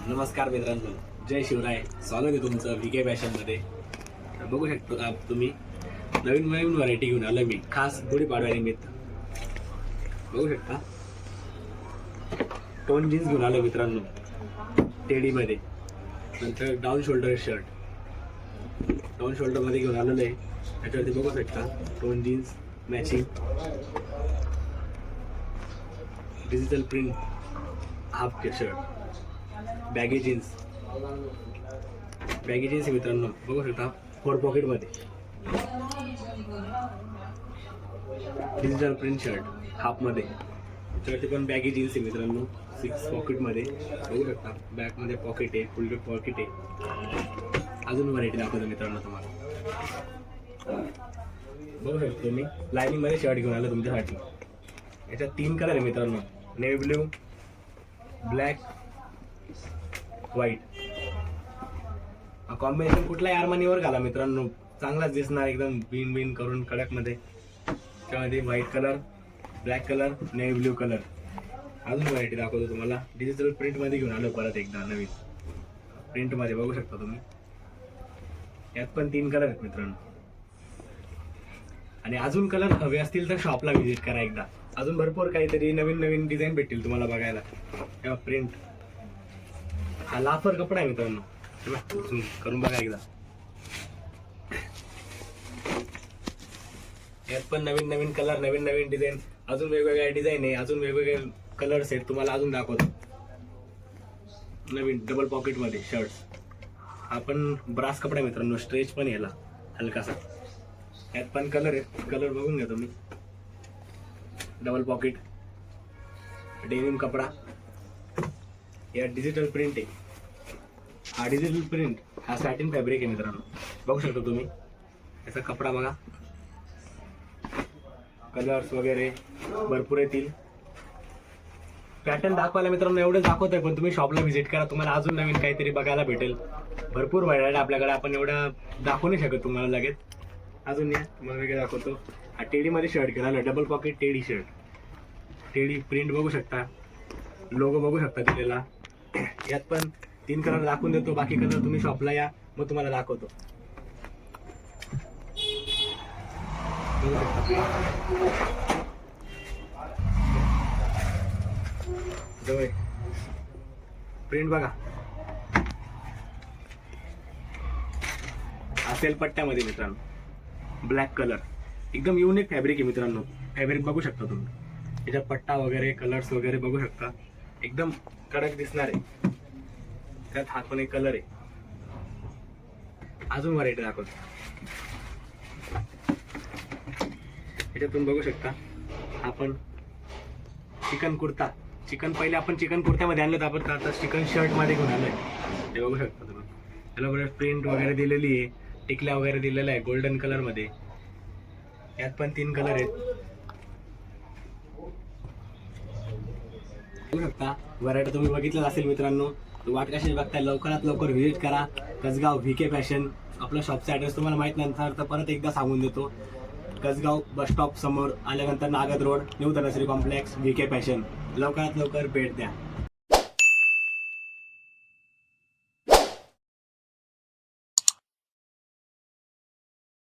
नमस्कार मित्रांनो, जय शिवराय. स्वागत आहे तुमचं VK फॅशनमध्ये. बघू शकता तुम्ही नवीन नवीन व्हरायटी घेऊन आलो मी, खास गुढीपाडव्यानिमित्त. बघू शकता टोन जीन्स घेऊन आलो मित्रांनो, टेडीमध्ये. नंतर डाऊन शोल्डर शर्ट, डाऊन शोल्डरमध्ये घेऊन आलेलं आहे. त्याच्यावरती बघू शकता tone jeans matching, digital print half shirt, baggy jeans मित्रांनो. बघू शकता 4 पॉकेटमध्ये डिजिटल प्रिंट शर्ट हाफमध्ये. त्याच्यावरती पण बॅगी जीन्स आहे मित्रांनो, 6 पॉकेटमध्ये. बघू शकता बॅकमध्ये पॉकेट आहे, फुल पॉकेट आहे. अजून व्हरायटी दाखवतो मित्रांनो तुम्हाला. बघू शकतो तुम्ही लायनिंगमध्ये शर्ट घेऊन आलो तुमच्यासाठी. याच्यात 3 कलर आहे मित्रांनो, navy blue, black, white. Combination कुठलाही आरमानीवर घाला मित्रांनो, चांगलाच दिसणार एकदम बिन करून कडकमध्ये. त्यामध्ये white colour, black colour, navy blue colour. अजून व्हरायटी दाखवतो तुम्हाला. डिजिटल प्रिंटमध्ये घेऊन आलो परत एकदा नवीन प्रिंटमध्ये. बघू शकता तुम्ही यात पण 3 कलर आहेत मित्रांनो. आणि अजून कलर हवे असतील तर शॉपला व्हिजिट करा एकदा. अजून भरपूर काहीतरी नवीन नवीन डिझाईन भेटतील तुम्हाला बघायला. तेव्हा प्रिंट हा लाफर कपडा आहे मित्रांनो, करून बघा एकदा. यात पण नवीन नवीन कलर, नवीन नवीन डिझाईन, अजून वेगवेगळ्या डिझाईन आहे, अजून वेगवेगळे कलर्स आहेत. तुम्हाला अजून दाखवतो. नवीन डबल पॉकेटमध्ये शर्ट्स. हा पण ब्रास कपडा आहे मित्रांनो, स्ट्रेच पण याला हलकासा. यात पण कलर आहेत, कलर बघून घ्या तुम्ही. डबल पॉकेट डेनिम कपडा. यात डिजिटल प्रिंट आहे. हा डिजिटल प्रिंट हा सॅटिन फॅब्रिक आहे मित्रांनो. बघू शकता तुम्ही याचा कपडा बघा. कलर्स वगैरे भरपूर येतील. पॅटर्न दाखवायला मित्रांनो एवढं दाखवतोय, पण तुम्ही शॉपला व्हिजिट करा, तुम्हाला अजून नवीन काहीतरी बघायला भेटेल. भरपूर व्हरायटी आपल्याकडे, आपण एवढं दाखवू नाही शकत तुम्हाला लगेच. अजून या तुम्हाला वेगळं दाखवतो. हा टेडीमध्ये शर्ट केला, double pocket teddy shirt. Teddy print बघू शकता, लोगो बघू शकता दिलेला. यात पण 3 कलर दाखवून देतो, बाकी कलर तुम्ही शॉपला या, मग तुम्हाला दाखवतो. बघू शकता प्रिंट बघा. असेल पट्ट्यामध्ये मित्रांनो, ब्लॅक कलर. एकदम युनिक फॅब्रिक आहे मित्रांनो. फॅब्रिक बघू शकता तुम्ही, याच्यात पट्टा वगैरे कलर्स वगैरे बघू शकता. एकदम कडक दिसणार आहे. त्यात हा पण एक कलर आहे. अजून व्हरायटी दाखवतो. याच्यातून बघू शकता आपण चिकन कुर्ता. चिकन पहिले आपण चिकन कुर्त्यामध्ये आणलं, आपण आता चिकन शर्ट मध्ये घेऊन आलोय. हे बघू शकता तुम्ही. त्याला बरं प्रिंट वगैरे दिलेली आहे, टिकल्या वगैरे दिलेल्या आहे गोल्डन कलर मध्ये. यात पण 3 कलर आहेत. बघू शकता व्हरायटी तुम्ही बघितलं असेल मित्रांनो. वाट कशी बघताय, लवकरात लवकर व्हिजिट करा. Kasgaon VK fashion. आपल्या शॉपचा ॲड्रेस तुम्हाला माहीत नंतर तर परत एकदा सांगून देतो. कसगाव बस स्टॉप समोर आल्यानंतर Nagad road, new Dhanashree complex, VK fashion. लवकरात लवकर भेट द्या.